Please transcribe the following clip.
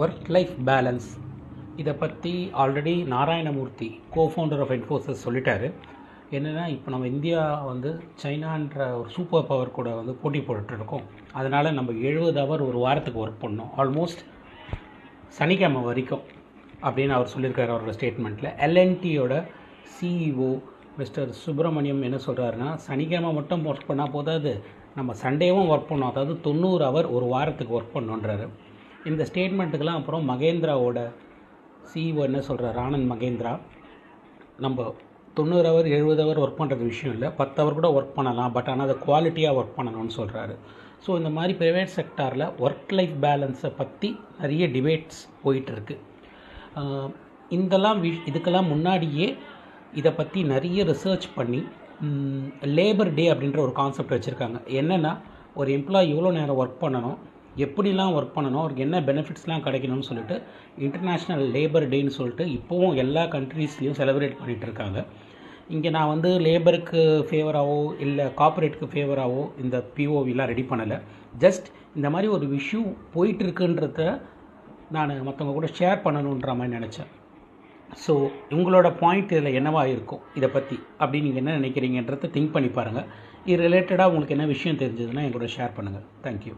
Work life balance இதை பற்றி already Narayana Murthy cofounder of Infosys சொல்லிட்டாரு. என்னென்னா, இப்போ நம்ம இந்தியா வந்து சைனான்ற ஒரு சூப்பர் பவர் கூட வந்து போட்டி போட்டுருக்கோம். அதனால் நம்ம 70 ஹவர் ஒரு வாரத்துக்கு ஒர்க் பண்ணோம், ஆல்மோஸ்ட் சனிக்கிழமை வரைக்கும் அப்படின்னு அவர் சொல்லியிருக்காரு அவரோட ஸ்டேட்மெண்ட்டில். எல்என்டியோட சிஇஓ மிஸ்டர் சுப்பிரமணியம் என்ன சொல்கிறாருன்னா, சனிக்கிழமை மட்டும் ஒர்க் பண்ணால் போதாது, நம்ம சண்டேவும் ஒர்க் பண்ணோம், அதாவது 90 ஹவர் ஒரு வாரத்துக்கு ஒர்க் பண்ணோன்றாரு. இந்த ஸ்டேட்மெண்ட்டுக்கெல்லாம் அப்புறம் மகேந்திராவோட சிஇஓ என்ன சொல்கிறார், ஆனந்த் மகேந்திரா, நம்ம 90 ஹவர் 70 ஹவர் ஒர்க் பண்ணுறது விஷயம் இல்லை, 10 ஹவர் கூட ஒர்க் பண்ணலாம், பட் ஆனால் அதை குவாலிட்டியாக ஒர்க் பண்ணணும்னு சொல்கிறாரு. ஸோ இந்த மாதிரி ப்ரைவேட் செக்டாரில் ஒர்க் லைஃப் பேலன்ஸை பற்றி நிறைய டிபேட்ஸ் போயிட்டுருக்கு. இதுக்கெல்லாம் முன்னாடியே இதை பற்றி நிறைய ரிசர்ச் பண்ணி லேபர் டே அப்படின்ற ஒரு கான்செப்ட் வச்சுருக்காங்க. என்னென்னா, ஒரு எம்ப்ளாயி எவ்வளோ நேரம் ஒர்க் பண்ணணும், எப்படிலாம் ஒர்க் பண்ணணும், அவருக்கு என்ன பெனிஃபிட்ஸ்லாம் கிடைக்கணும்னு சொல்லிட்டு இன்டர்நேஷ்னல் லேபர் டேன்னு சொல்லிட்டு இப்போவும் எல்லா கண்ட்ரீஸ்லேயும் செலிப்ரேட் பண்ணிகிட்டு இருக்காங்க. இங்கே நான் வந்து லேபருக்கு ஃபேவராகவோ இல்லை கார்ப்பரேட்டுக்கு ஃபேவராகவோ இந்த பிஓவிலாம் ரெடி பண்ணலை. ஜஸ்ட் இந்த மாதிரி ஒரு இஷ்யூ போயிட்டுருக்குன்றத நான் மற்றவங்க கூட ஷேர் பண்ணணுன்ற மாதிரி நினச்சேன். ஸோ உங்களோட பாயிண்ட் இதில் என்னவாக இருக்கும் இதை பற்றி அப்படின்னு நீங்கள் என்ன நினைக்கிறீங்கன்றதை திங்க் பண்ணி பாருங்கள். இது ரிலேட்டடாக உங்களுக்கு என்ன விஷயம் தெரிஞ்சதுன்னா எங்களோட ஷேர் பண்ணுங்கள். தேங்க்யூ.